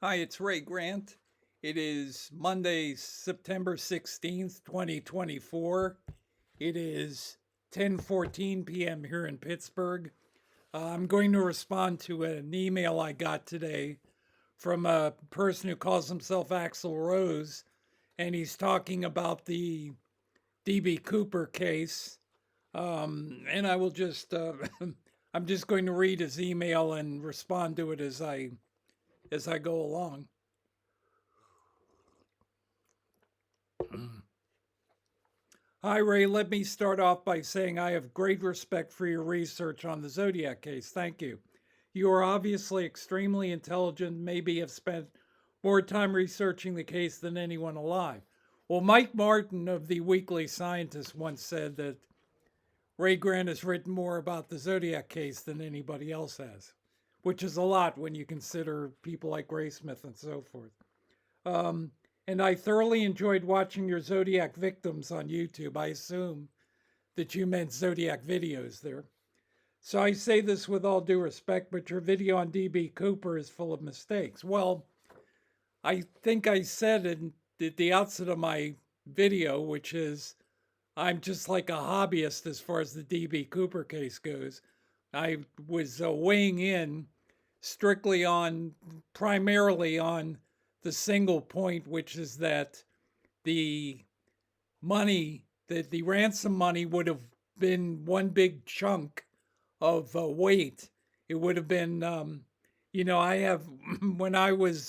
Hi, it's Ray Grant. It is Monday, September 16th, 2024. It is 10:14 p.m. here in Pittsburgh. I'm going to respond to an email I got today from a person who calls himself Axel Rose, and he's talking about the DB Cooper case. And I will just, I'm just going to read his email and respond to it as I go along. Hi, Ray. Let me start off by saying I have great respect for your research on the Zodiac case. Thank you. You are obviously extremely intelligent, maybe have spent more time researching the case than anyone alive. Well, Mike Martin of the Weekly Scientist once said that Ray Grant has written more about the Zodiac case than anybody else has, which is a lot when you consider people like Graysmith and so forth. Um, and I thoroughly enjoyed watching your Zodiac victims on YouTube. I assume that you meant Zodiac videos there. So I say this with all due respect, but your video on DB Cooper is full of mistakes. Well, I think I said at the outset of my video, which is I'm just like a hobbyist as far as the DB Cooper case goes. I was weighing in strictly on, primarily on the single point, which is that the money, that the ransom money would have been one big chunk of weight. It would have been, I have, when I worked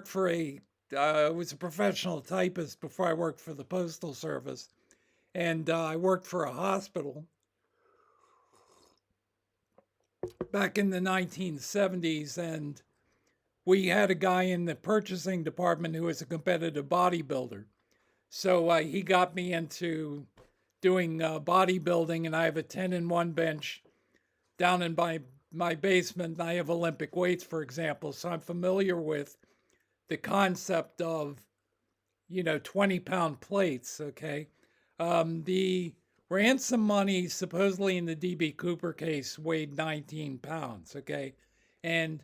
for I was a professional typist before I worked for the Postal Service, and I worked for a hospital back in the 1970s, and we had a guy in the purchasing department who was a competitive bodybuilder. So he got me into doing bodybuilding, and I have a 10 in 1 bench down in my basement. And I have Olympic weights, for example. So I'm familiar with the concept of, 20-pound plates, okay? The ransom money supposedly in the DB Cooper case weighed 19 pounds, okay? And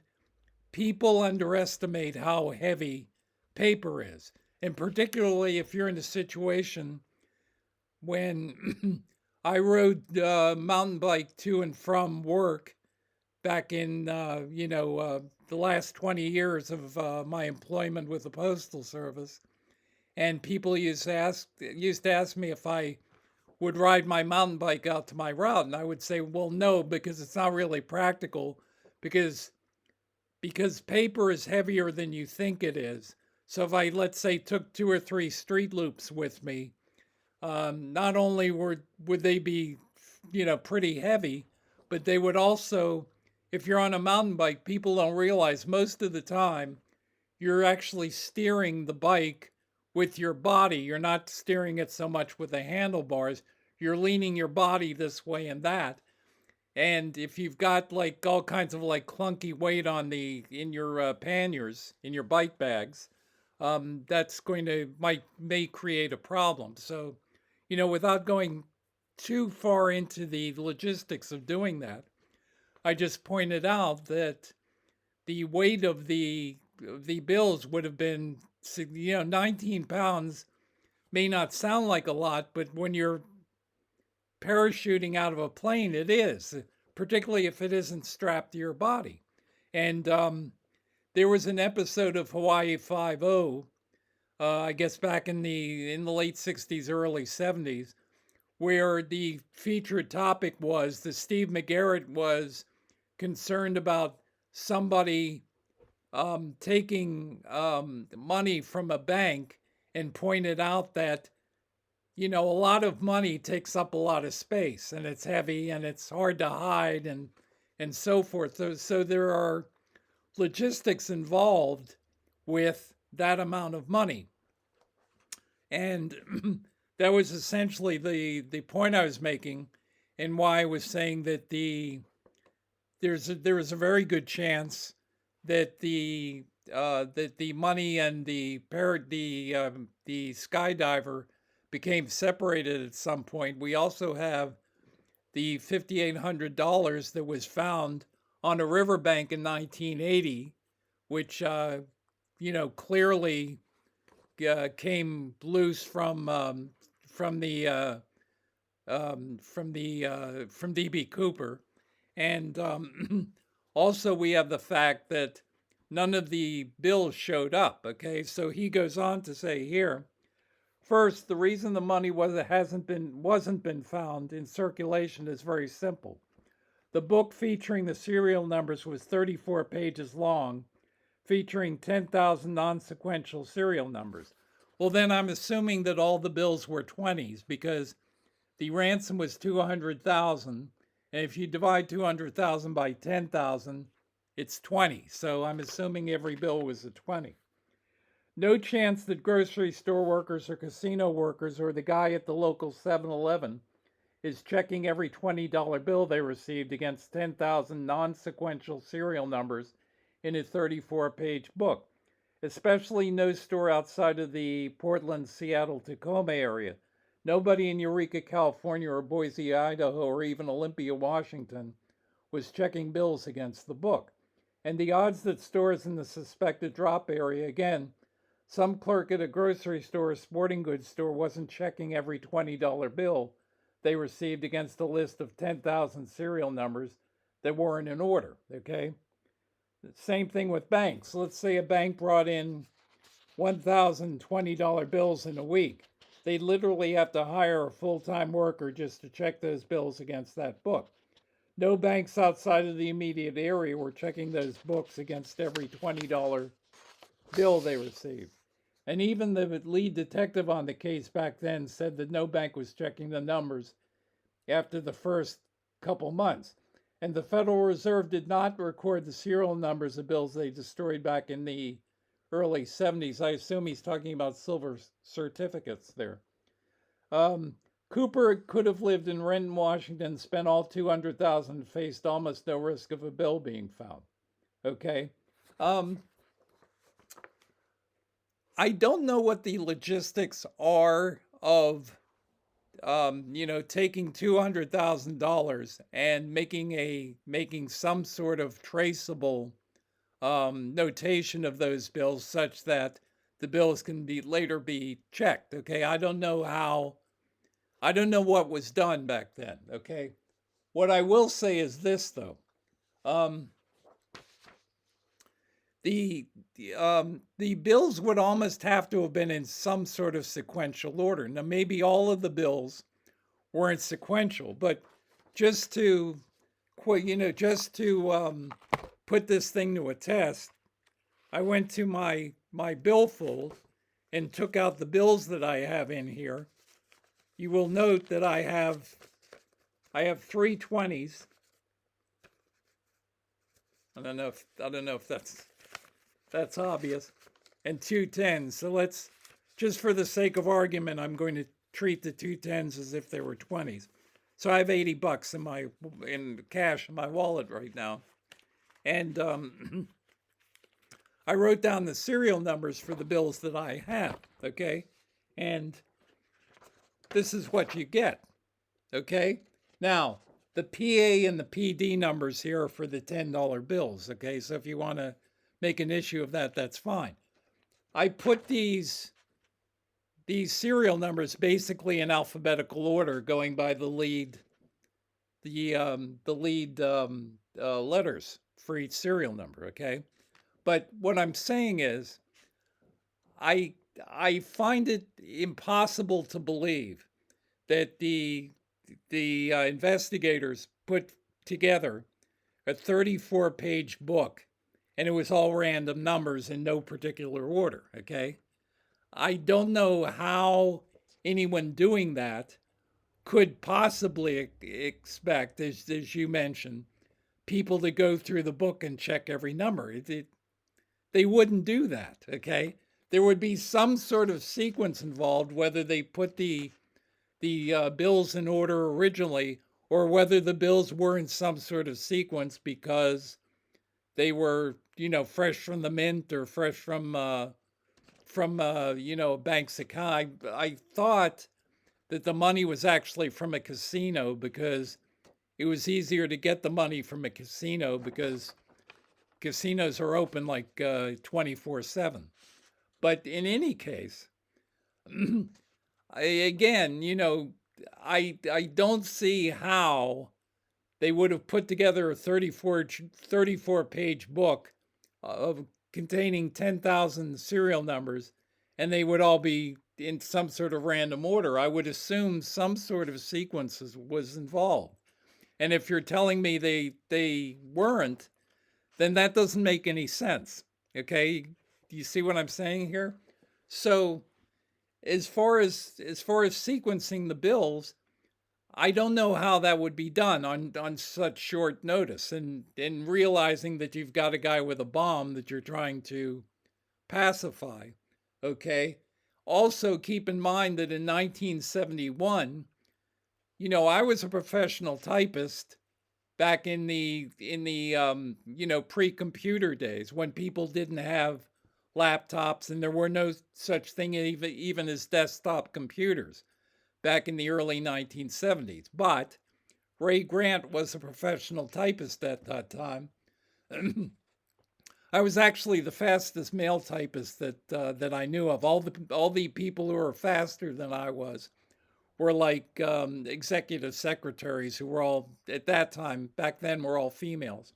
people underestimate how heavy paper is. And particularly if you're in a situation when I rode mountain bike to and from work back in, the last 20 years of my employment with the Postal Service. And people used to ask me if I would ride my mountain bike out to my route. And I would say, well, no, because it's not really practical because paper is heavier than you think it is. So if I, let's say, took 2 or 3 street loops with me, not only would they be, pretty heavy, but they would also, if you're on a mountain bike, people don't realize most of the time you're actually steering the bike with your body. You're not steering it so much with the handlebars. You're leaning your body this way and that. And if you've got like all kinds of like clunky weight in your panniers, in your bike bags, that's going to may create a problem. So, without going too far into the logistics of doing that, I just pointed out that the weight of the bills would have been, 19 pounds may not sound like a lot, but when you're parachuting out of a plane, it is, particularly if it isn't strapped to your body. And there was an episode of Hawaii Five O, I guess back in the late '60s, early '70s, where the featured topic was that Steve McGarrett was concerned about somebody taking money from a bank, and pointed out that a lot of money takes up a lot of space and it's heavy and it's hard to hide and so forth. So there are logistics involved with that amount of money. And that was essentially the point I was making, and why I was saying that there is a very good chance that the money and the skydiver became separated at some point. We also have the $5,800 that was found on a riverbank in 1980, which clearly came loose from the from DB Cooper, and also we have the fact that none of the bills showed up. Okay, so he goes on to say here. First, the reason the money wasn't been found in circulation is very simple. The book featuring the serial numbers was 34 pages long, featuring 10,000 non-sequential serial numbers. Well, then I'm assuming that all the bills were 20s because the ransom was 200,000, and if you divide 200,000 by 10,000, it's 20. So I'm assuming every bill was a 20. No chance that grocery store workers or casino workers or the guy at the local 7-Eleven is checking every $20 bill they received against 10,000 non-sequential serial numbers in a 34-page book, especially no store outside of the Portland, Seattle, Tacoma area. Nobody in Eureka, California, or Boise, Idaho, or even Olympia, Washington was checking bills against the book. And the odds that stores in the suspected drop area, again, some clerk at a grocery store or sporting goods store wasn't checking every $20 bill they received against a list of 10,000 serial numbers that weren't in order, okay? Same thing with banks. Let's say a bank brought in $1,020 bills in a week. They literally have to hire a full-time worker just to check those bills against that book. No banks outside of the immediate area were checking those books against every $20 bill they received. And even the lead detective on the case back then said that no bank was checking the numbers after the first couple months. And the Federal Reserve did not record the serial numbers of bills they destroyed back in the early 70s. I assume he's talking about silver certificates there. Cooper could have lived in Renton, Washington, spent all $200,000, and faced almost no risk of a bill being found. Okay. I don't know what the logistics are of, taking $200,000 and making some sort of traceable notation of those bills such that the bills can later be checked. Okay, I don't know what was done back then. Okay, what I will say is this though. The bills would almost have to have been in some sort of sequential order. Now, maybe all of the bills weren't sequential, but just to, put this thing to a test, I went to my billfold and took out the bills that I have in here. You will note that I have 3 20s. I don't know if that's obvious, and 2 10s. So let's, just for the sake of argument, I'm going to treat the 2 10s as if they were 20s. So I have $80 in cash in my wallet right now, and I wrote down the serial numbers for the bills that I have. Okay, and this is what you get. Okay, now the PA and the PD numbers here are for the $10 bills. Okay, so if you want to make an issue of that, that's fine. I put these serial numbers basically in alphabetical order, going by the lead letters for each serial number. Okay, but what I'm saying is, I find it impossible to believe that the investigators put together a 34-page book and it was all random numbers in no particular order, okay? I don't know how anyone doing that could possibly expect, as you mentioned, people to go through the book and check every number. They wouldn't do that, okay? There would be some sort of sequence involved, whether they put the bills in order originally or whether the bills were in some sort of sequence because they were, fresh from the mint or fresh from a bank's account. I thought that the money was actually from a casino because it was easier to get the money from a casino because casinos are open like 24/7. But in any case, again, I don't see how they would have put together a 34 page book of containing 10,000 serial numbers, and they would all be in some sort of random order. I would assume some sort of sequence was involved. And if you're telling me they weren't, then that doesn't make any sense. Okay? Do you see what I'm saying here? So as far as sequencing the bills, I don't know how that would be done on such short notice, and realizing that you've got a guy with a bomb that you're trying to pacify. Okay. Also keep in mind that in 1971, I was a professional typist back in the pre-computer days when people didn't have laptops and there were no such thing even as desktop computers back in the early 1970s. But Ray Grant was a professional typist at that time. I was actually the fastest male typist that I knew of. All the people who were faster than I was were like executive secretaries who were all at that time back then were all females.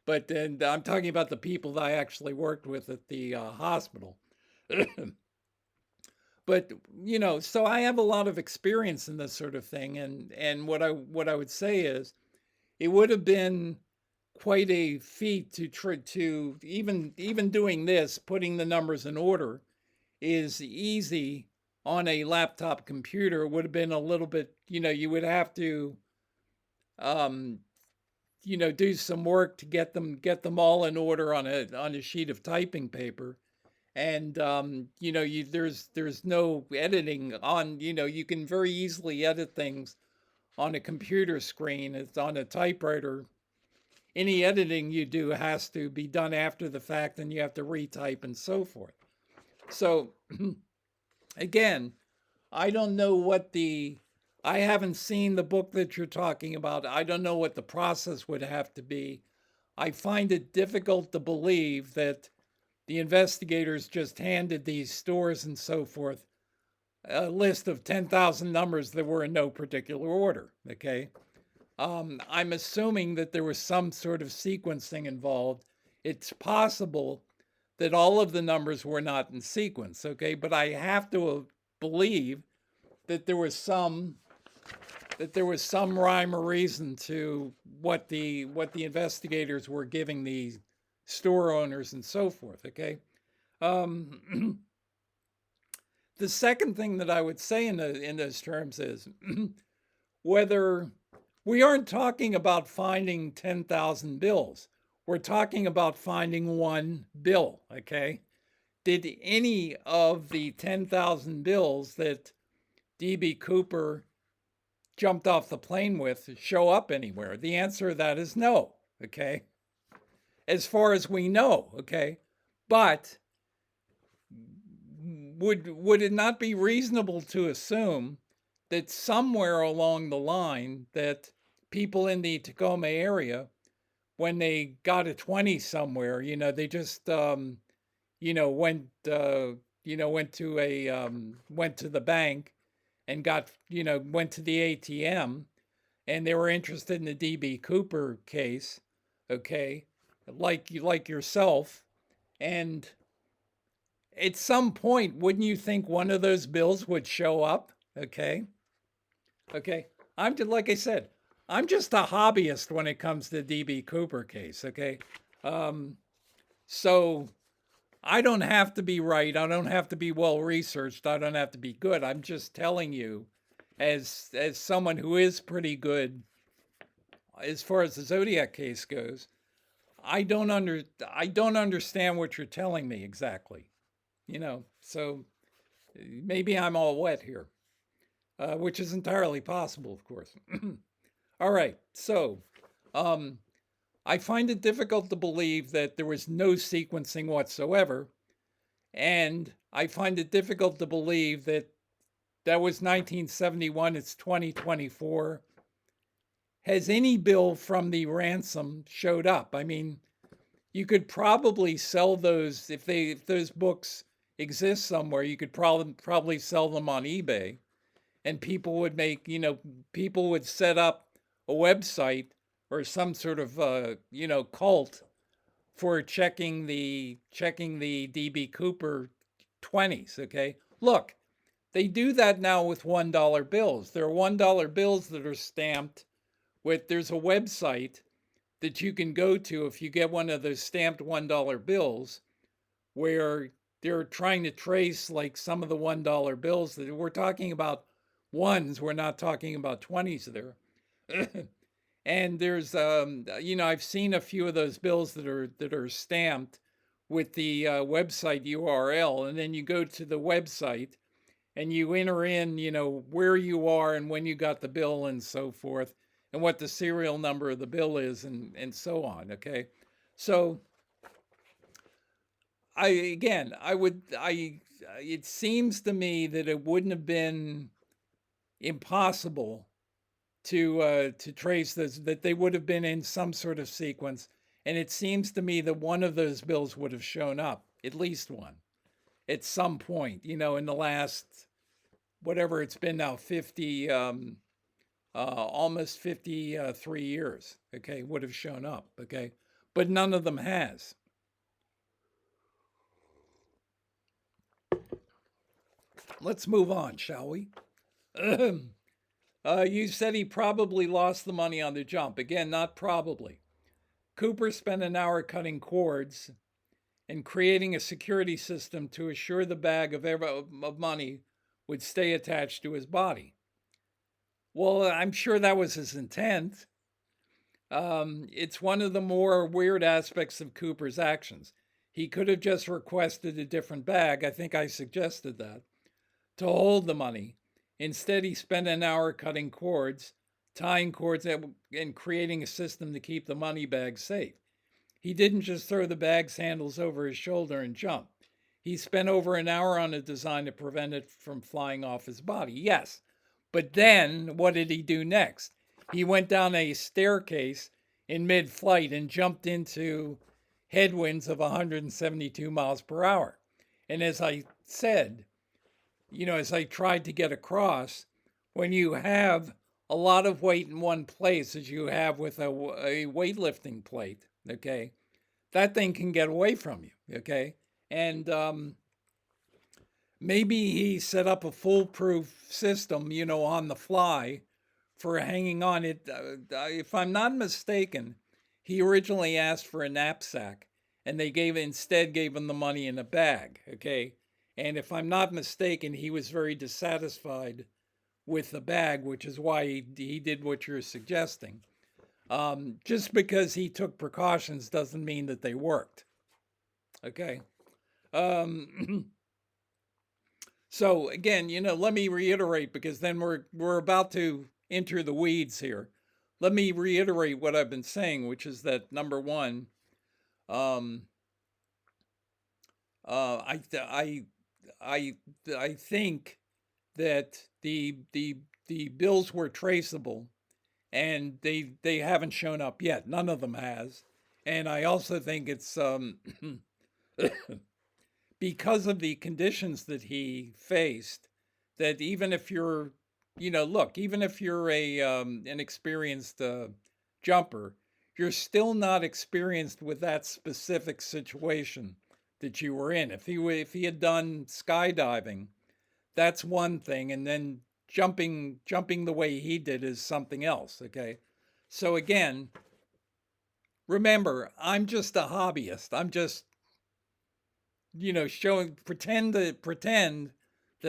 But and I'm talking about the people that I actually worked with at the hospital. But so I have a lot of experience in this sort of thing, and what I would say is it would have been quite a feat to try to even doing this, putting the numbers in order is easy on a laptop computer. It would have been a little bit, you would have to um do some work to get them all in order on a sheet of typing paper. And there's no editing on, you can very easily edit things on a computer screen. It's on a typewriter. Any editing you do has to be done after the fact, and you have to retype and so forth. So again, I don't know I haven't seen the book that you're talking about. I don't know what the process would have to be. I find it difficult to believe that the investigators just handed these stores and so forth a list of 10,000 numbers that were in no particular order. Okay. I'm assuming that there was some sort of sequencing involved. It's possible that all of the numbers were not in sequence. Okay. But I have to believe that there was some rhyme or reason to what the investigators were giving the store owners and so forth. Okay. The second thing that I would say in those terms is whether we aren't talking about finding 10,000 bills. We're talking about finding one bill. Okay. Did any of the 10,000 bills that D.B. Cooper jumped off the plane with show up anywhere? The answer to that is no. Okay. As far as we know. Okay. But would it not be reasonable to assume that somewhere along the line that people in the Tacoma area, when they got a 20 somewhere, they just went went to the bank and went to the ATM, and they were interested in the DB Cooper case, okay, like yourself, and at some point, wouldn't you think one of those bills would show up? Okay. Okay. I'm just, like I said, I'm just a hobbyist when it comes to the DB Cooper case. Okay. So I don't have to be right. I don't have to be well researched. I don't have to be good. I'm just telling you, as someone who is pretty good as far as the Zodiac case goes, I don't understand what you're telling me exactly. So maybe I'm all wet here, which is entirely possible, of course. All right. So I find it difficult to believe that there was no sequencing whatsoever. And I find it difficult to believe that was 1971, it's 2024. has any bill from the ransom showed up? I mean, you could probably sell those if those books exist somewhere. You could probably sell them on eBay, and people would make people would set up a website or some sort of cult for checking the DB Cooper 20s. Okay, look, they do that now with $1 bills. There are $1 bills that are stamped with. There's a website that you can go to if you get one of those stamped $1 bills, where they're trying to trace like some of the $1 bills that we're talking about. Ones, we're not talking about 20s there. And there's I've seen a few of those bills that are stamped with the website URL, and then you go to the website and you enter in where you are and when you got the bill and so forth, and what the serial number of the bill is, and so on. Okay, so it seems to me that it wouldn't have been impossible to trace this, that they would have been in some sort of sequence. And it seems to me that one of those bills would have shown up, at least one, at some point, in the last, whatever it's been now, almost 53 years, okay, would have shown up, okay? But none of them has. Let's move on, shall we? You said he probably lost the money on the jump. Again, not probably. Cooper spent an hour cutting cords and creating a security system to assure the bag of money would stay attached to his body. Well, I'm sure that was his intent. It's one of the more weird aspects of Cooper's actions. He could have just requested a different bag. I think I suggested that, to hold the money. Instead, he spent an hour cutting cords, tying cords, and creating a system to keep the money bag safe. He didn't just throw the bag's handles over his shoulder and jump. He spent over an hour on a design to prevent it from flying off his body. Yes, but then what did he do next? He went down a staircase in mid-flight and jumped into headwinds of 172 miles per hour. And as I said, as I tried to get across, when you have a lot of weight in one place, as you have with a weightlifting plate, okay, that thing can get away from you, okay? And maybe he set up a foolproof system, on the fly for hanging on. If I'm not mistaken, he originally asked for a knapsack, and they instead gave him the money in a bag, okay? And if I'm not mistaken, he was very dissatisfied with the bag, which is why he did what you're suggesting. Just because he took precautions doesn't mean that they worked. Okay. So again, let me reiterate, because then we're about to enter the weeds here. Let me reiterate what I've been saying, which is that, number one, I think that the bills were traceable, and they haven't shown up yet. None of them has. And I also think it's because of the conditions that he faced, that even if you're, even if you're an experienced jumper, you're still not experienced with that specific situation that you were in. If he had done skydiving, that's one thing, and then jumping the way he did is something else. Okay, so again, remember, I'm just a hobbyist. I'm just pretend that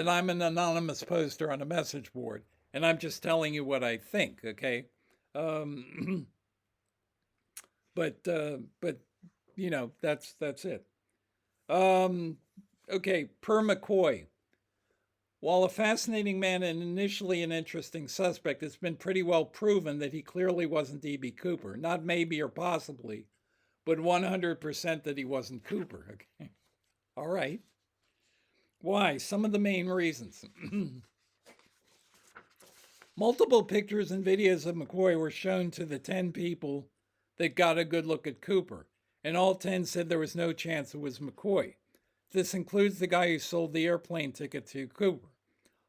I'm an anonymous poster on a message board, and I'm just telling you what I think. Okay, but that's it. Okay, Per McCoy. While a fascinating man and initially an interesting suspect, it's been pretty well proven that he clearly wasn't DB Cooper. Not maybe or possibly, but 100% that he wasn't Cooper. Okay. All right. Why? Some of the main reasons. Multiple pictures and videos of McCoy were shown to the 10 people that got a good look at Cooper, and all 10 said there was no chance it was McCoy. This includes the guy who sold the airplane ticket to Cooper.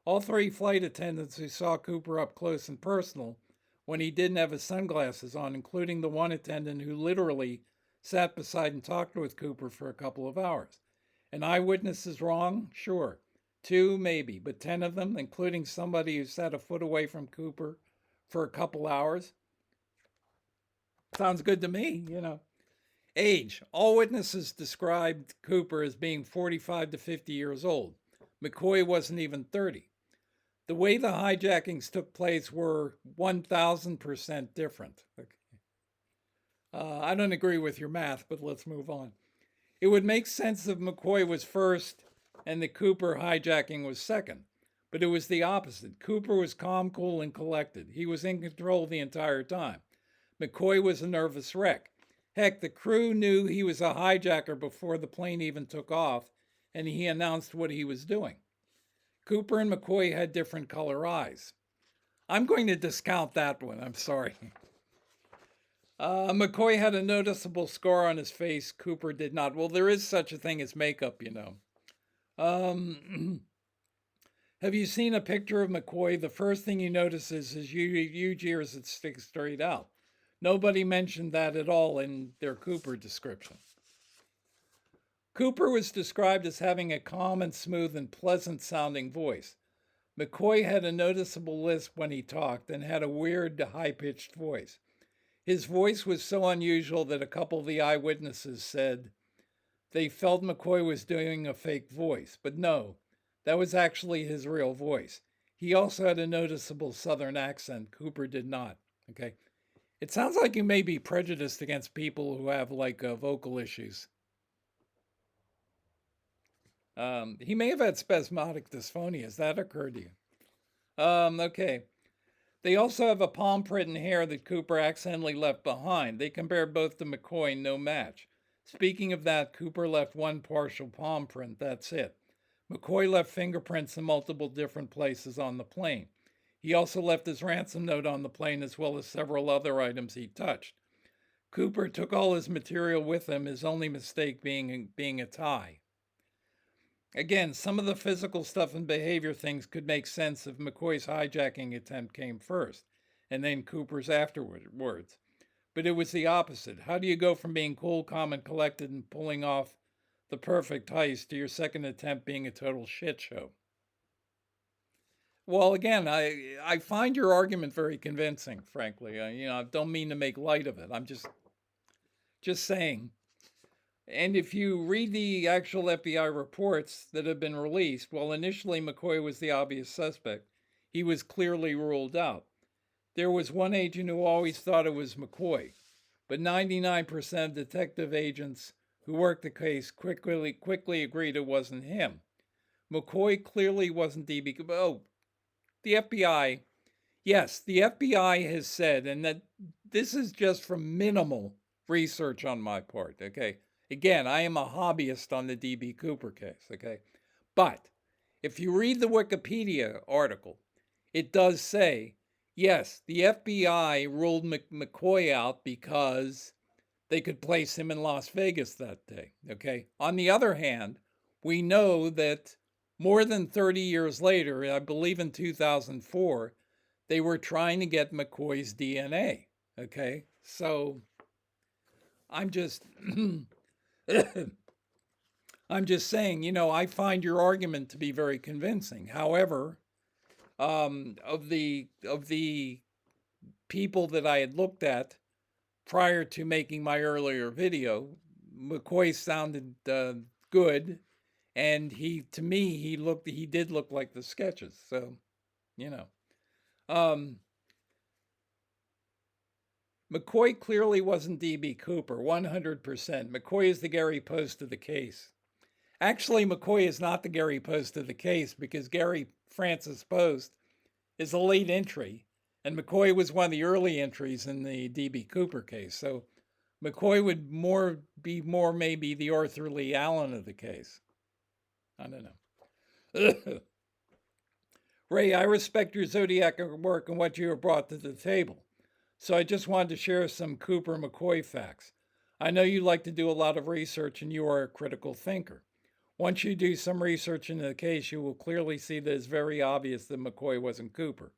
All 3 flight attendants who saw Cooper up close and personal when he didn't have his sunglasses on, including the one attendant who literally sat beside and talked with Cooper for a couple of hours. An eyewitness is wrong? Sure. 2, maybe, but 10 of them, including somebody who sat a foot away from Cooper for a couple hours? Sounds good to me, Age. All witnesses described Cooper as being 45 to 50 years old. McCoy wasn't even 30. The way the hijackings took place were 1,000% different. Okay. I don't agree with your math, but let's move on. It would make sense if McCoy was first and the Cooper hijacking was second, but it was the opposite. Cooper was calm, cool, and collected. He was in control the entire time. McCoy was a nervous wreck. Heck, the crew knew he was a hijacker before the plane even took off, and he announced what he was doing. Cooper and McCoy had different color eyes. I'm going to discount that one. I'm sorry. McCoy had a noticeable scar on his face. Cooper did not. Well, there is such a thing as makeup, Have you seen a picture of McCoy? The first thing you notice is his huge ears that stick straight out. Nobody mentioned that at all in their Cooper description. Cooper was described as having a calm and smooth and pleasant sounding voice. McCoy had a noticeable lisp when he talked and had a weird, high-pitched voice. His voice was so unusual that a couple of the eyewitnesses said they felt McCoy was doing a fake voice, but no, that was actually his real voice. He also had a noticeable Southern accent. Cooper did not. Okay. It sounds like you may be prejudiced against people who have vocal issues. He may have had spasmodic dysphonia. Has that occurred to you? Okay. They also have a palm print in hair that Cooper accidentally left behind. They compare both to McCoy, no match. Speaking of that, Cooper left one partial palm print. That's it. McCoy left fingerprints in multiple different places on the plane. He also left his ransom note on the plane as well as several other items he touched. Cooper took all his material with him, his only mistake being a tie. Again, some of the physical stuff and behavior things could make sense if McCoy's hijacking attempt came first, and then Cooper's afterwards. But it was the opposite. How do you go from being cool, calm, and collected and pulling off the perfect heist to your second attempt being a total shit show? Well, again, I find your argument very convincing, frankly. I don't mean to make light of it. I'm just saying. And if you read the actual FBI reports that have been released, while initially McCoy was the obvious suspect, he was clearly ruled out. There was one agent who always thought it was McCoy, but 99% of detective agents who worked the case quickly agreed it wasn't him. McCoy clearly wasn't DB. Oh, the FBI. Yes, the FBI has said, and that this is just from minimal research on my part, okay? Again, I am a hobbyist on the DB Cooper case, okay? But if you read the Wikipedia article, it does say, yes, the FBI ruled McCoy out because they could place him in Las Vegas that day, okay? On the other hand, we know that more than 30 years later, I believe in 2004, they were trying to get McCoy's DNA, okay? So I'm just... I'm just saying, I find your argument to be very convincing. However, of the people that I had looked at prior to making my earlier video, McCoy sounded good, and he did look like the sketches. So, McCoy clearly wasn't DB Cooper, 100%. McCoy is the Gary Post of the case. Actually, McCoy is not the Gary Post of the case because Gary Francis Post is a late entry, and McCoy was one of the early entries in the DB Cooper case. So McCoy would be more maybe the Arthur Lee Allen of the case. I don't know. Ray, I respect your zodiac work and what you have brought to the table. So I just wanted to share some Cooper McCoy facts. I know you like to do a lot of research and you are a critical thinker. Once you do some research into the case, you will clearly see that it's very obvious that McCoy wasn't Cooper.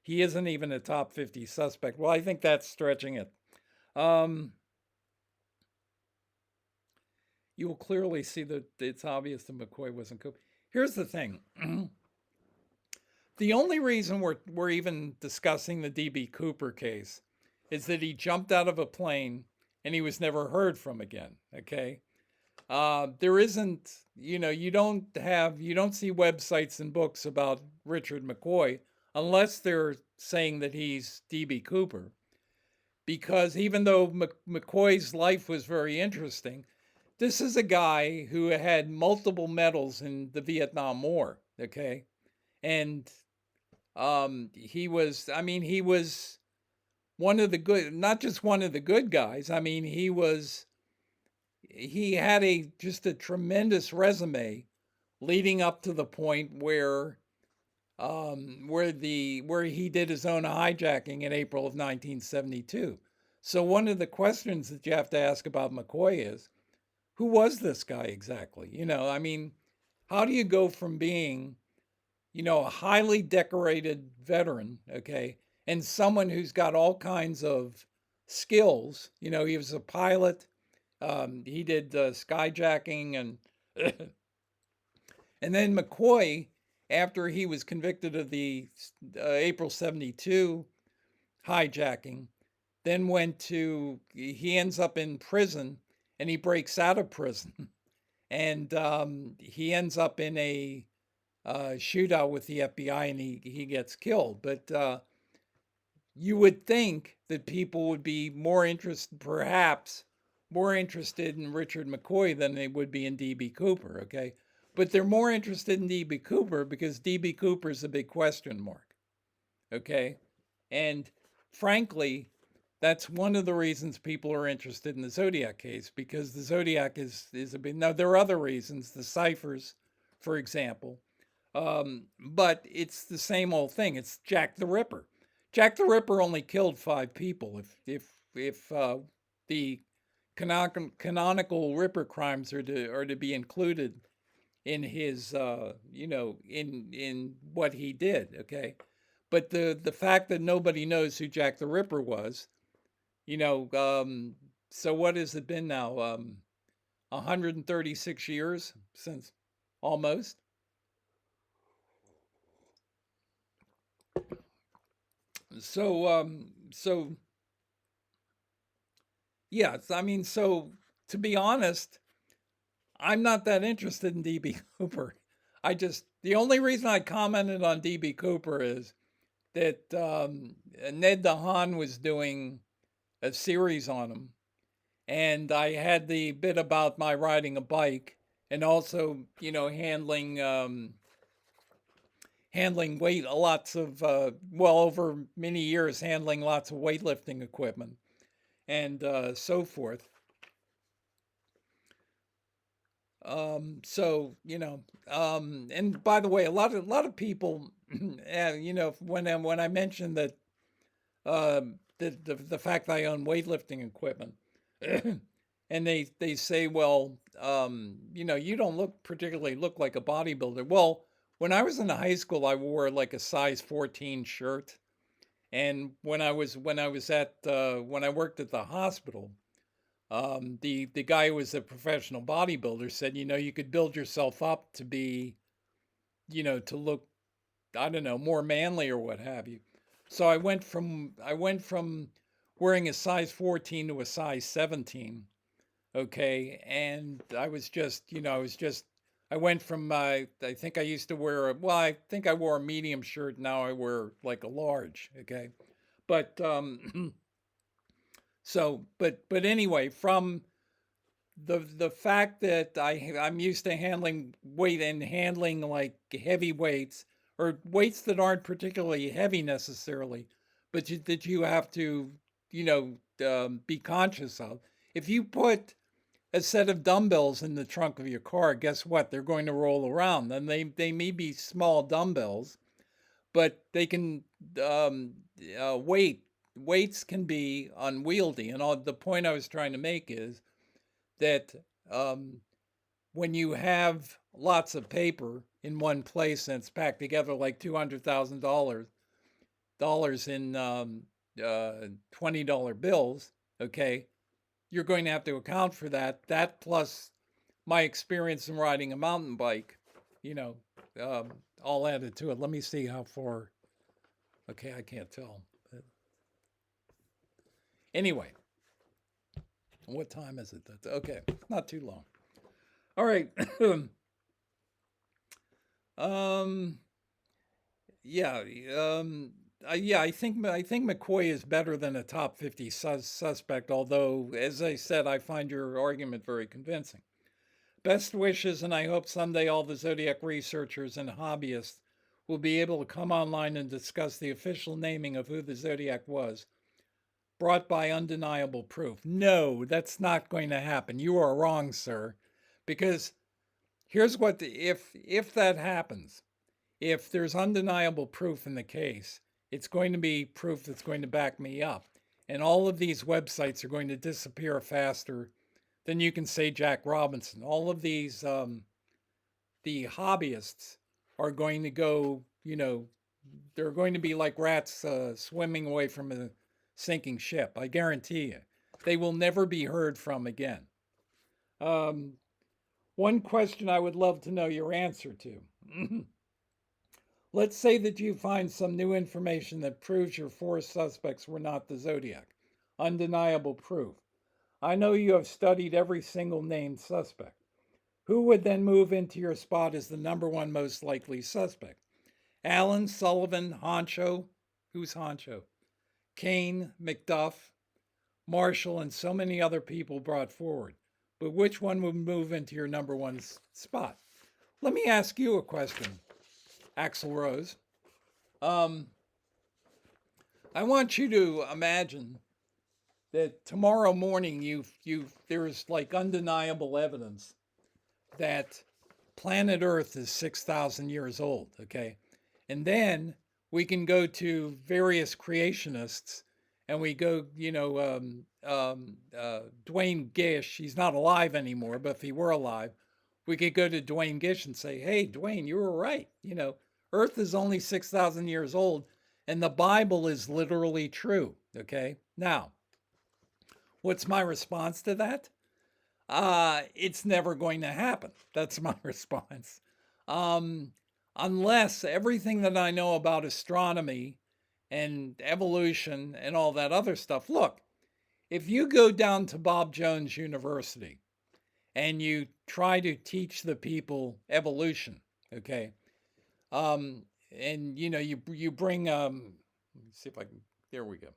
He isn't even a top 50 suspect. Well, I think that's stretching it. You will clearly see that it's obvious that McCoy wasn't Cooper. Here's the thing. The only reason we're even discussing the D.B. Cooper case is that he jumped out of a plane and he was never heard from again. Okay. There isn't, you don't see websites and books about Richard McCoy unless they're saying that he's D.B. Cooper. Because even though McCoy's life was very interesting, this is a guy who had multiple medals in the Vietnam War. Okay. And he was one of the good, not just one of the good guys. I mean, he had just a tremendous resume leading up to the point where he did his own hijacking in April of 1972. So one of the questions that you have to ask about McCoy is, who was this guy exactly? How do you go from being, a highly decorated veteran, okay, and someone who's got all kinds of skills? He was a pilot. He did skyjacking, and and then McCoy, after he was convicted of the April 72 hijacking, then he ends up in prison, and he breaks out of prison, and he ends up in a shootout with the FBI, and he gets killed. But you would think that people would be perhaps more interested in Richard McCoy than they would be in D.B. Cooper, okay? But they're more interested in D.B. Cooper because D.B. Cooper is a big question mark, okay? And frankly, that's one of the reasons people are interested in the Zodiac case, because the Zodiac is a big. Now, there are other reasons, the ciphers, for example, but it's the same old thing. It's Jack the Ripper. Jack the Ripper only killed 5 people. If the canonical Ripper crimes are to be included in his in what he did, okay? But the fact that nobody knows who Jack the Ripper was, so what has it been now? 136 years since, almost. So yeah, so to be honest, I'm not that interested in DB Cooper. The only reason I commented on DB Cooper is that Ned DeHaan was doing a series on him, and I had the bit about my riding a bike, and also handling weight, over many years handling lots of weightlifting equipment, and so forth. And by the way, a lot of people, when I mentioned that the fact that I own weightlifting equipment, and they say, well, you don't particularly look like a bodybuilder. Well, when I was in high school, I wore like a size 14 shirt, and when I worked at the hospital, the guy who was a professional bodybuilder said, you could build yourself up to be, to look, I don't know, more manly or what have you. So I went from wearing a size 14 to a size 17. Okay. And I went from, I think I used to wear I think I wore a medium shirt. Now I wear like a large. Okay. But, but anyway, from the fact that I'm used to handling weight and handling like heavy weights, or weights that aren't particularly heavy necessarily, but that you have to, be conscious of. If you put a set of dumbbells in the trunk of your car, guess what? They're going to roll around. And they may be small dumbbells, but they can weights can be unwieldy. And the point I was trying to make is that um, when you have lots of paper in one place and it's packed together like $200,000 in $20 bills, okay, you're going to have to account for that. That plus my experience in riding a mountain bike, you know, all added to it. Let me see how far. Okay, I can't tell. Anyway, what time is it? That's okay. Not too long. All right. um, yeah. I think McCoy is better than a top 50 suspect. Although, as I said, I find your argument very convincing. Best wishes, and I hope someday all the Zodiac researchers and hobbyists will be able to come online and discuss the official naming of who the Zodiac was, brought by undeniable proof. No, that's not going to happen. You are wrong, sir. Because here's what if that happens, if there's undeniable proof in the case, it's going to be proof that's going to back me up. And all of these websites are going to disappear faster than you can say Jack Robinson. All of these, the hobbyists are going to go, they're going to be like rats swimming away from a sinking ship. I guarantee you. They will never be heard from again. One question I would love to know your answer to. Let's say that you find some new information that proves your four suspects were not the Zodiac. Undeniable proof. I know you have studied every single named suspect. Who would then move into your spot as the number one most likely suspect? Allen, Sullivan, Honcho. Who's Honcho? Kane, McDuff, Marshall, and so many other people brought forward. But which one would move into your number one spot? Let me ask you a question, Axl Rose. I want you to imagine that tomorrow morning there's like undeniable evidence that planet Earth is 6,000 years old, okay? And then we can go to various creationists and we go, Dwayne Gish, he's not alive anymore, but if he were alive, we could go to Dwayne Gish and say, hey, Dwayne, you were right. Earth is only 6,000 years old and the Bible is literally true, okay? Now, what's my response to that? It's never going to happen. That's my response. Unless everything that I know about astronomy and evolution and all that other stuff. Look, if you go down to Bob Jones University and you try to teach the people evolution, okay, and you bring let me see if I can. There we go.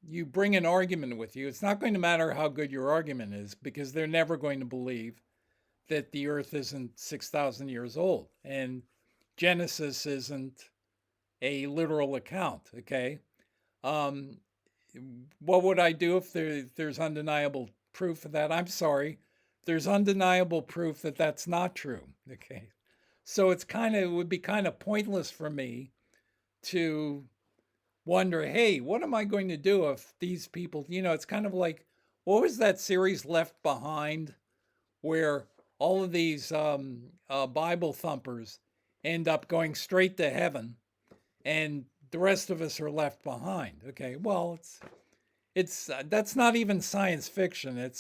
You bring an argument with you. It's not going to matter how good your argument is because they're never going to believe that the Earth isn't 6,000 years old and Genesis isn't a literal account. Okay, what would I do if there's undeniable proof of that? I'm sorry, there's undeniable proof that that's not true. Okay, so it would be kind of pointless for me to wonder, hey, what am I going to do if these people, it's kind of like, what was that series Left Behind where all of these Bible thumpers end up going straight to heaven and the rest of us are left behind. Okay, well, it's that's not even science fiction. It's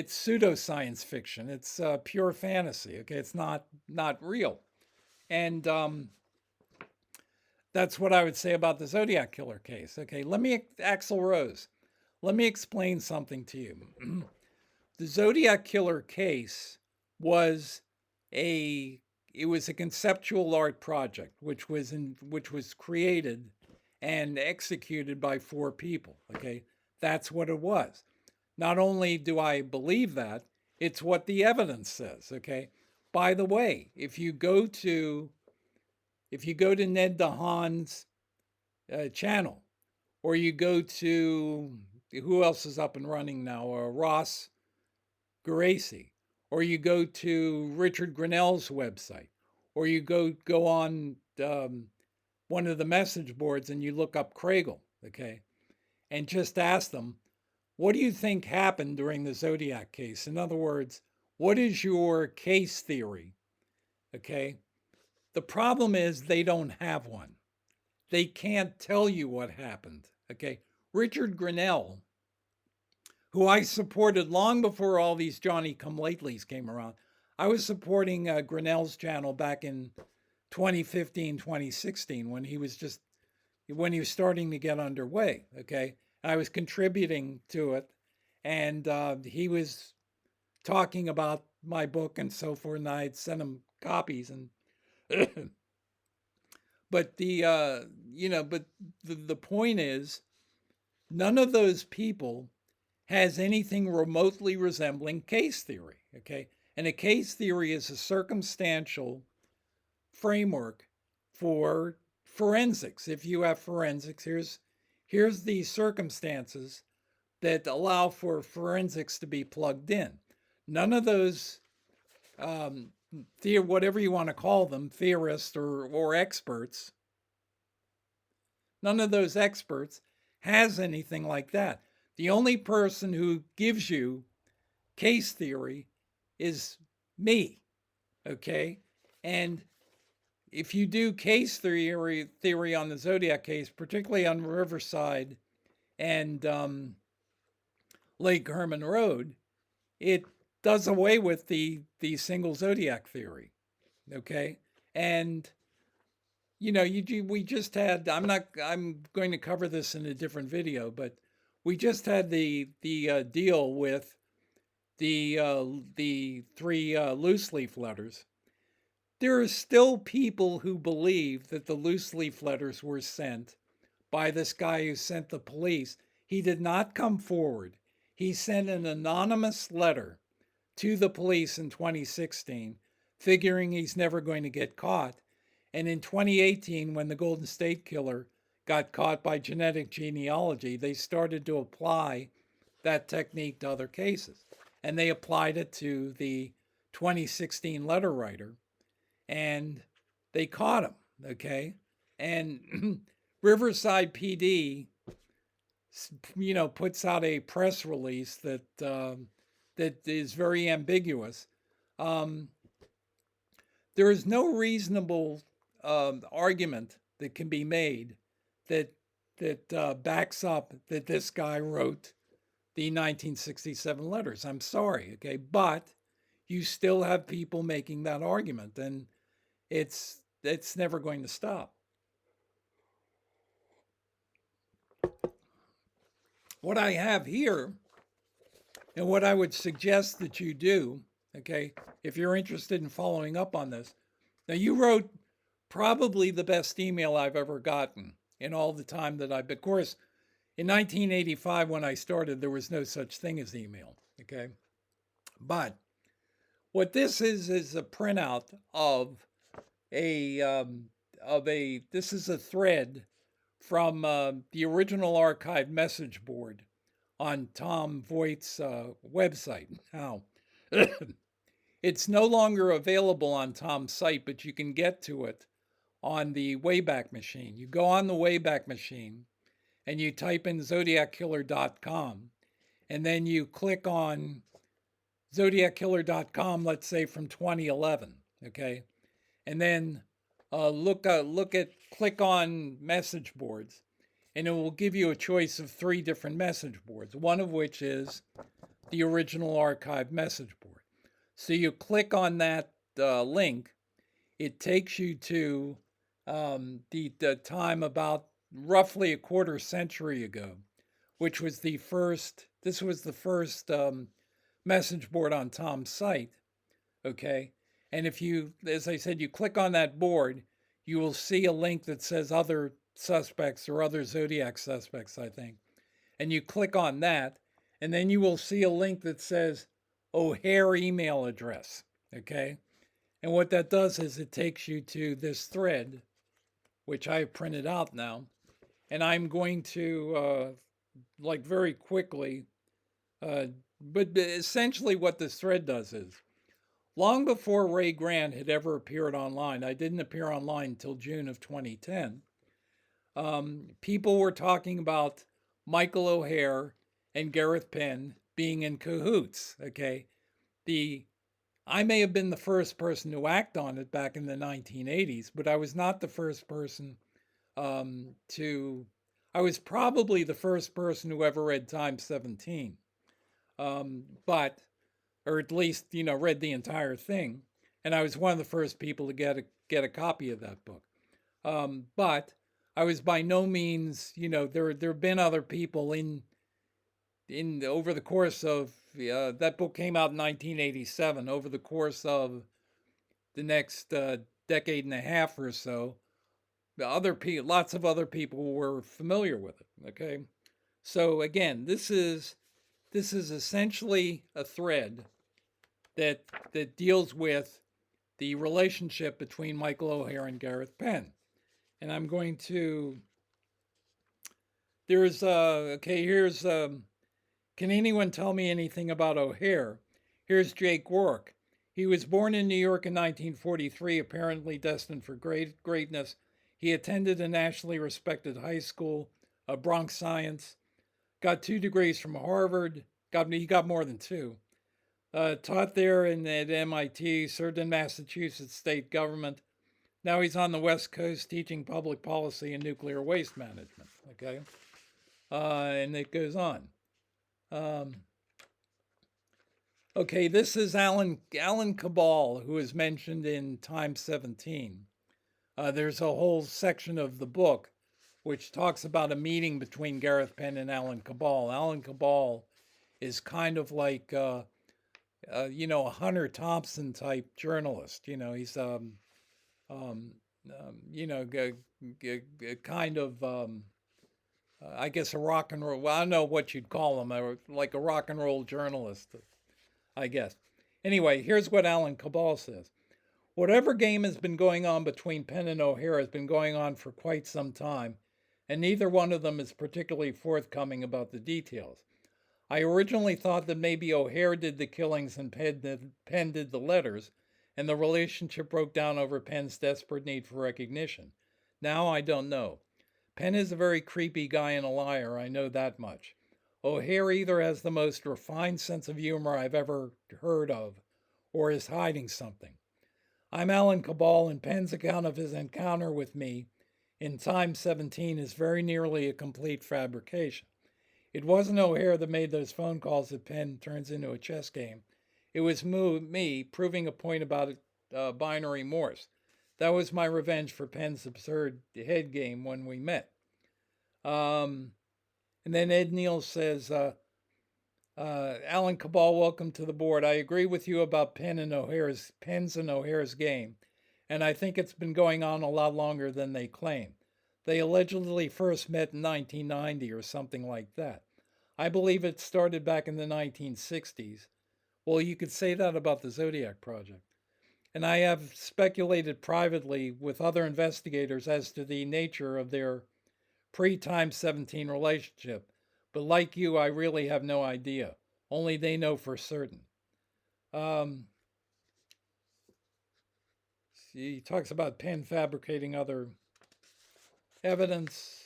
pseudo science fiction. It's pure fantasy. Okay, it's not real, and that's what I would say about the Zodiac Killer case. Okay, Axl Rose, let me explain something to you. The Zodiac Killer case was a conceptual art project which was created and executed by four people. Okay, that's what it was. Not only do I believe that, it's what the evidence says. Okay, by the way, if you go to Ned DeHaan's channel, or you go to who else is up and running now, Ross Geraci, or you go to Richard Grinnell's website, or you go on one of the message boards and you look up Kregel, okay, and just ask them, what do you think happened during the Zodiac case? In other words, what is your case theory? Okay. The problem is they don't have one. They can't tell you what happened. Okay. Richard Grinnell, who I supported long before all these Johnny come latelys came around. I was supporting Grinnell's channel back in 2015, 2016 when he was starting to get underway. Okay. I was contributing to it, and he was talking about my book and so forth, and I had sent him copies. And but the point is, none of those people has anything remotely resembling case theory. Okay, and a case theory is a circumstantial framework for forensics. If you have forensics, here's the circumstances that allow for forensics to be plugged in. None of those, whatever you want to call them, theorists or experts, none of those experts has anything like that. The only person who gives you case theory is me, okay? And if you do case theory on the Zodiac case, particularly on Riverside and Lake Herman Road, it does away with the single Zodiac theory, okay? And we just had, I'm going to cover this in a different video, but we just had the deal with the three loose leaf letters. There are still people who believe that the loose leaf letters were sent by this guy who sent the police. He did not come forward. He sent an anonymous letter to the police in 2016, figuring he's never going to get caught. And in 2018, when the Golden State Killer got caught by genetic genealogy, they started to apply that technique to other cases. And they applied it to the 2016 letter writer, and they caught him, okay? And Riverside PD, puts out a press release that that is very ambiguous. There is no reasonable argument that can be made that backs up that this guy wrote the 1967 letters. I'm sorry, okay, but you still have people making that argument, and it's never going to stop. What I have here, and what I would suggest that you do, okay, if you're interested in following up on this. Now, you wrote probably the best email I've ever gotten in all the time that I've, of course, in 1985 when I started, there was no such thing as email, okay? But what this is a printout of this is a thread from the original archive message board on Tom Voigt's website. Now, it's no longer available on Tom's site, but you can get to it on the Wayback Machine. You go on the Wayback Machine and you type in zodiackiller.com, and then you click on zodiackiller.com, let's say from 2011, okay? And then click on message boards, and it will give you a choice of 3 different message boards, one of which is the original archive message board. So you click on that link, it takes you to the time about roughly a quarter century ago, which was the first message board on Tom's site, okay? And if you, as I said, you click on that board, you will see a link that says other suspects or other Zodiac suspects, I think. And you click on that, and then you will see a link that says O'Hare email address, okay? And what that does is it takes you to this thread, which I have printed out now. And I'm going to, very quickly, but essentially what this thread does is, long before Ray Grant had ever appeared online. I didn't appear online until June of 2010. People were talking about Michael O'Hare and Gareth Penn being in cahoots. Okay, I may have been the first person to act on it back in the 1980s, but I was not the first person to. I was probably the first person who ever read Time 17, but or at least read the entire thing, and I was one of the first people to get a copy of that book. But I was by no means, there have been other people in over the course of that book came out in 1987. Over the course of the next decade and a half or so, lots of other people were familiar with it. Okay, so again, this is essentially a thread that deals with the relationship between Michael O'Hare and Gareth Penn. And I'm going to, here's, can anyone tell me anything about O'Hare? Here's Jake Rourke. He was born in New York in 1943, apparently destined for greatness. He attended a nationally respected high school, Bronx Science, got 2 degrees from Harvard, he got more than 2. Taught there at MIT, served in Massachusetts state government. Now he's on the West Coast teaching public policy and nuclear waste management. Okay, and it goes on. Okay, this is Alan Cabal, who is mentioned in Time 17. There's a whole section of the book which talks about a meeting between Gareth Penn and Alan Cabal. Alan Cabal is kind of like a Hunter Thompson type journalist. He's kind of I guess a rock and roll. Well, I don't know what you'd call him, like a rock and roll journalist, I guess. Anyway, here's what Alan Cabal says. Whatever game has been going on between Penn and O'Hare has been going on for quite some time, and neither one of them is particularly forthcoming about the details. I originally thought that maybe O'Hare did the killings and Penn did the letters, and the relationship broke down over Penn's desperate need for recognition. Now I don't know. Penn is a very creepy guy and a liar, I know that much. O'Hare either has the most refined sense of humor I've ever heard of, or is hiding something. I'm Alan Cabal, and Penn's account of his encounter with me in Time 17 is very nearly a complete fabrication. It wasn't O'Hare that made those phone calls that Penn turns into a chess game. It was me proving a point about binary Morse. That was my revenge for Penn's absurd head game when we met. And then Ed Neal says, Alan Cabal, welcome to the board. I agree with you about Penn's and O'Hare's game, and I think it's been going on a lot longer than they claim. They allegedly first met in 1990 or something like that. I believe it started back in the 1960s. Well, you could say that about the Zodiac Project. And I have speculated privately with other investigators as to the nature of their pre-Time 17 relationship. But like you, I really have no idea. Only they know for certain. He talks about Penn fabricating other evidence.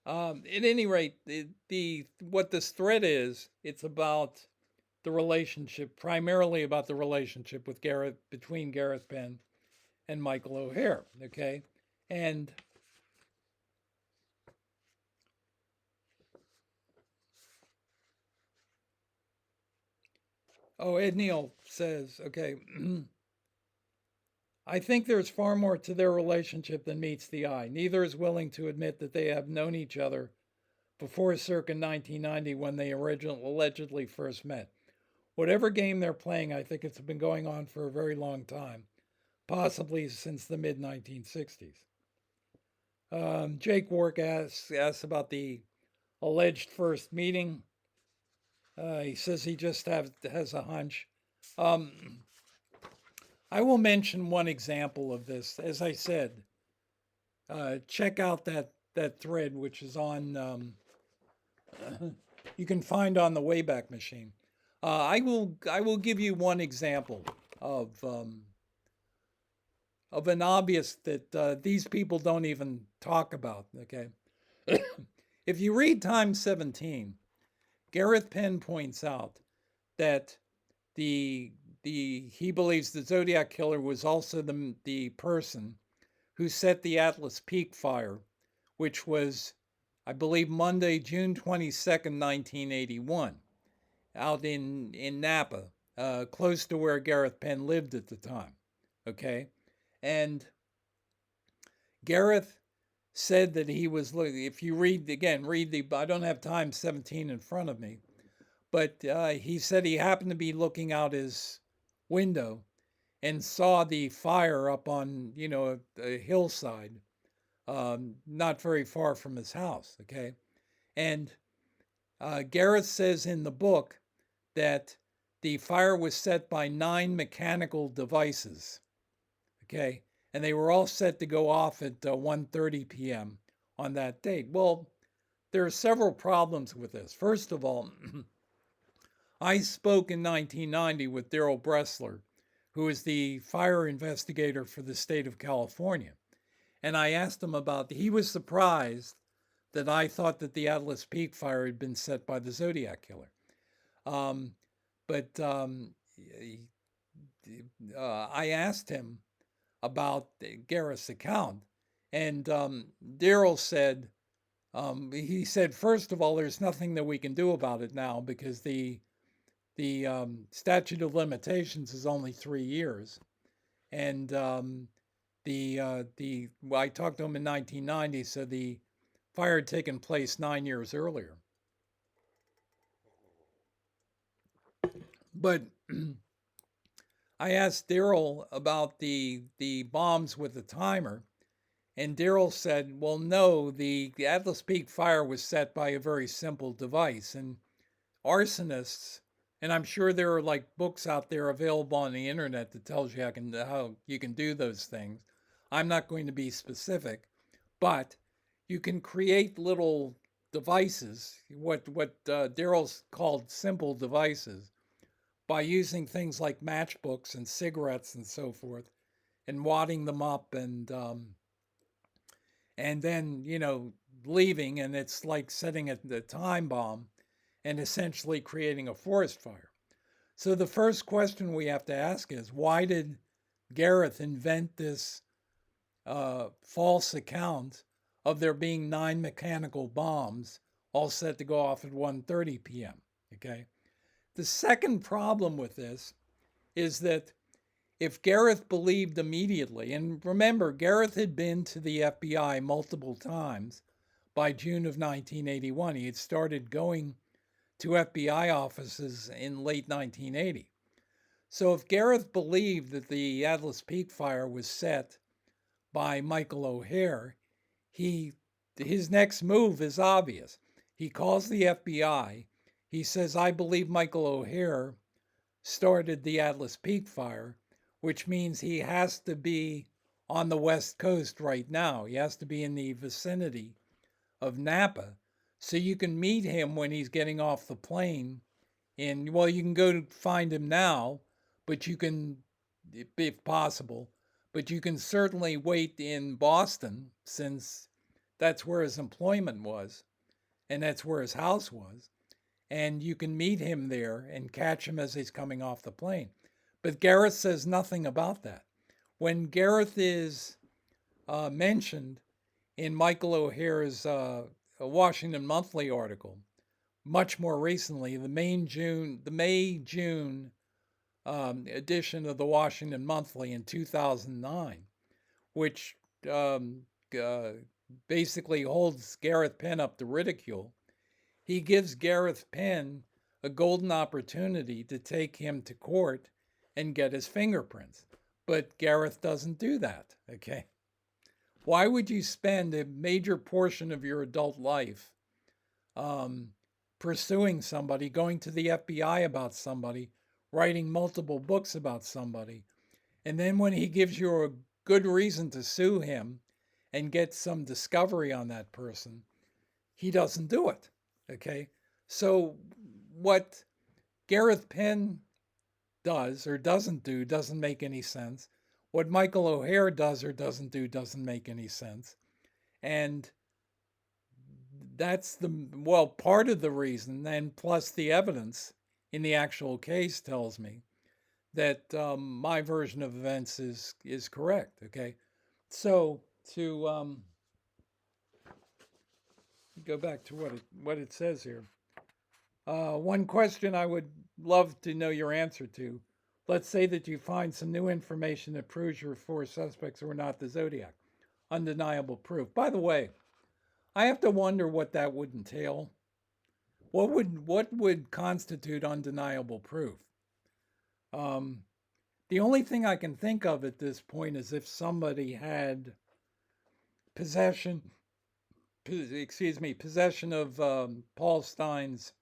At any rate, what this thread is, it's about the relationship, primarily about the relationship between Gareth Penn and Michael O'Hare. Okay, and Ed Neal says, okay, I think there's far more to their relationship than meets the eye. Neither is willing to admit that they have known each other before circa 1990 when they allegedly first met. Whatever game they're playing, I think it's been going on for a very long time, possibly since the mid-1960s. Jake Rourke asks about the alleged first meeting. He says he just has a hunch. I will mention one example of this. As I said, check out that thread, which is on, you can find on the Wayback Machine. I will give you one example of an obvious that these people don't even talk about. Okay, if you read Time 17, Gareth Penn points out that the he believes the Zodiac killer was also the person who set the Atlas Peak fire, which was, I believe, Monday, June 22nd, 1981, out in Napa, close to where Gareth Penn lived at the time. Okay, and Gareth said that he was looking. If you read again, read the. I don't have Time 17 in front of me, but he said he happened to be looking out his window and saw the fire up on a hillside, not very far from his house. Okay, and Gareth says in the book that the fire was set by 9 mechanical devices. Okay, and they were all set to go off at 1:30 p.m. on that date. Well, there are several problems with this. First of all, I spoke in 1990 with Daryl Bressler, who is the fire investigator for the state of California. And I asked him he was surprised that I thought that the Atlas Peak fire had been set by the Zodiac killer. But I asked him about Gareth's account, and Daryl said, he said, first of all, there's nothing that we can do about it now because the statute of limitations is only 3 years, and I talked to him in 1990, so the fire had taken place 9 years earlier. But I asked Daryl about the bombs with the timer, and Daryl said, well, no, the Atlas Peak fire was set by a very simple device, and arsonists, and I'm sure there are like books out there available on the internet that tells you how you can do those things. I'm not going to be specific, but you can create little devices, what Daryl's called simple devices, by using things like matchbooks and cigarettes and so forth, and wadding them up and then leaving, and it's like setting a time bomb and essentially creating a forest fire. So the first question we have to ask is, why did Gareth invent this false account of there being 9 mechanical bombs all set to go off at 1:30 p.m.? Okay. The second problem with this is that if Gareth believed immediately, and remember, Gareth had been to the FBI multiple times by June of 1981. He had started going to FBI offices in late 1980. So if Gareth believed that the Atlas Peak fire was set by Michael O'Hare, his next move is obvious. He calls the FBI. He says, I believe Michael O'Hare started the Atlas Peak fire, which means he has to be on the West Coast right now. He has to be in the vicinity of Napa. So you can meet him when he's getting off the plane. And, well, you can go to find him now, but you can, if possible, but you can certainly wait in Boston, since that's where his employment was and that's where his house was. And you can meet him there and catch him as he's coming off the plane. But Gareth says nothing about that. When Gareth is mentioned in Michael O'Hare's Washington Monthly article, much more recently, the May-June edition of the Washington Monthly in 2009, which basically holds Gareth Penn up to ridicule, he gives Gareth Penn a golden opportunity to take him to court and get his fingerprints. But Gareth doesn't do that, okay? Why would you spend a major portion of your adult life pursuing somebody, going to the FBI about somebody, writing multiple books about somebody, and then when he gives you a good reason to sue him and get some discovery on that person, he doesn't do it, okay? So what Gareth Penn does or doesn't do doesn't make any sense. What Michael O'Hare does or doesn't do doesn't make any sense. And that's part of the reason, and plus the evidence in the actual case tells me that my version of events is correct. Okay, so to go back to what it says here. One question I would love to know your answer to. Let's say that you find some new information that proves your four suspects were not the Zodiac. Undeniable proof. By the way, I have to wonder what that would entail. What would constitute undeniable proof? The only thing I can think of at this point is if somebody had possession of Paul Stine's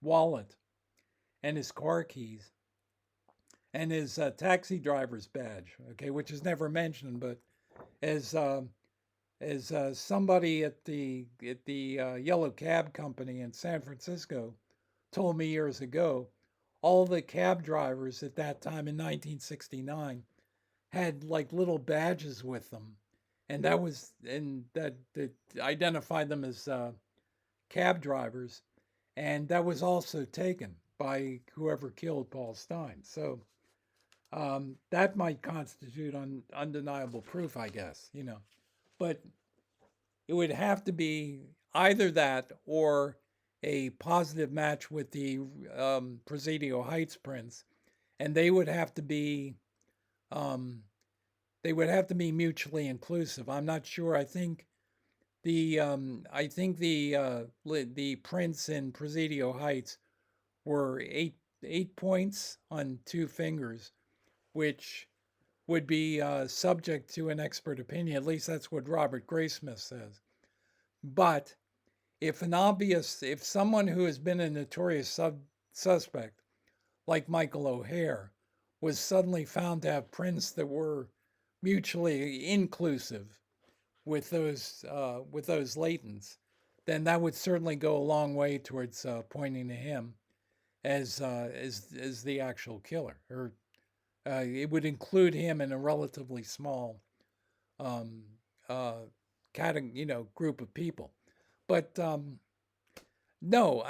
wallet and his car keys and his taxi driver's badge, okay, which is never mentioned, but as somebody at the yellow cab company in San Francisco told me years ago, all the cab drivers at that time in 1969 had like little badges with them, and that identified them as cab drivers, and that was also taken by whoever killed Paul Stine. So that might constitute undeniable proof, I guess, but it would have to be either that or a positive match with the Presidio Heights prints, and they would have to be mutually inclusive. I'm not sure. I think the prints in Presidio Heights were eight points on two fingers, which would be subject to an expert opinion. At least that's what Robert Graysmith says. But if someone who has been a notorious suspect, like Michael O'Hare, was suddenly found to have prints that were mutually inclusive with those latents, then that would certainly go a long way towards pointing to him as the actual killer, or it would include him in a relatively small group of people. But no,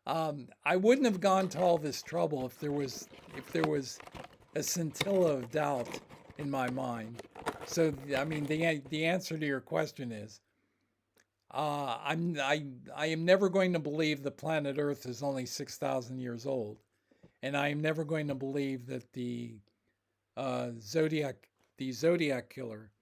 I wouldn't have gone to all this trouble if there was a scintilla of doubt in my mind. So I mean, the answer to your question is, I am never going to believe the planet Earth is only 6,000 years old, and I am never going to believe that the Zodiac killer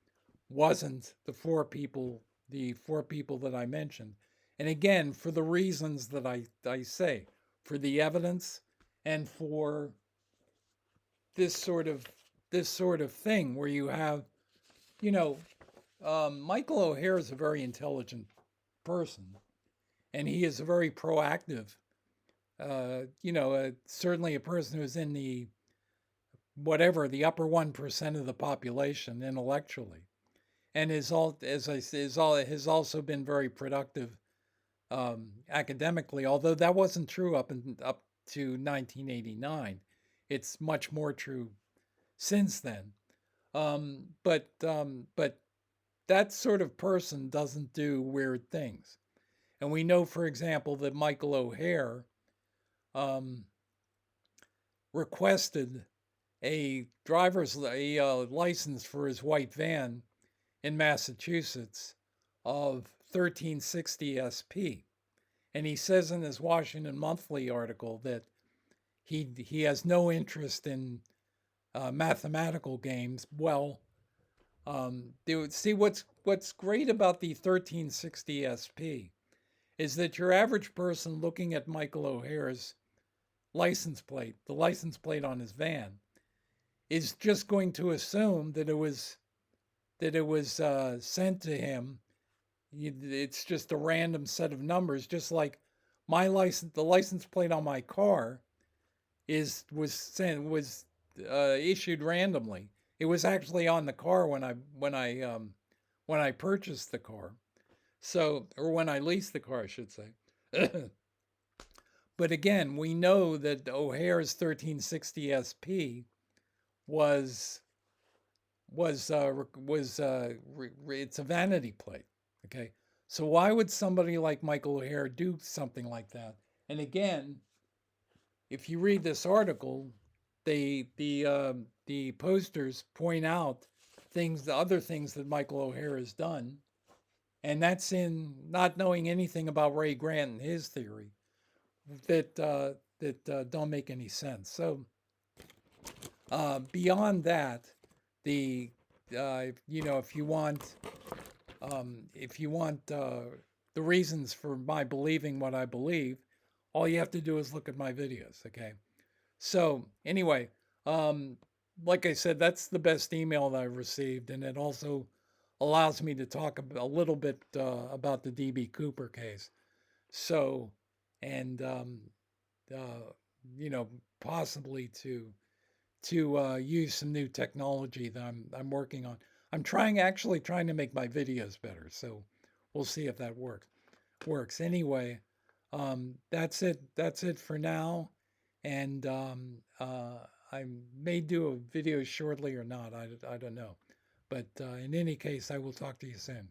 wasn't the four people that I mentioned. And again, for the reasons that I say, for the evidence and for this sort of thing where you have, Michael O'Hare is a very intelligent person, and he is a very proactive, certainly a person who's in the upper 1% of the population intellectually, and has also been very productive academically. Although that wasn't true up to 1989, it's much more true since then. But that sort of person doesn't do weird things, and we know, for example, that Michael O'Hare requested a driver's license for his white van in Massachusetts of 1360 SP. And he says in his Washington Monthly article that he has no interest in mathematical games. Well, see, what's great about the 1360 SP is that your average person looking at Michael O'Hare's license plate, the license plate on his van, is just going to assume that it was sent to him. It's just a random set of numbers, just like my license, the license plate on my car was issued randomly. It was actually on the car when I purchased the car, or when I leased the car, I should say. But again, we know that O'Hare's 1360 SP was it's a vanity plate. Okay, so why would somebody like Michael O'Hare do something like that? And again, if you read this article, the posters point out the other things that Michael O'Hare has done, and that's in not knowing anything about Ray Grant and his theory that don't make any sense. So beyond that, the if you want the reasons for my believing what I believe, all you have to do is look at my videos. Okay. So anyway, um, like I said, that's the best email that I've received, and it also allows me to talk a little bit about the DB Cooper case. So, and uh, possibly to use some new technology that I'm working on. I'm actually trying to make my videos better. So we'll see if that works. Anyway, that's it. That's it for now. And I may do a video shortly or not. I don't know. But in any case, I will talk to you soon.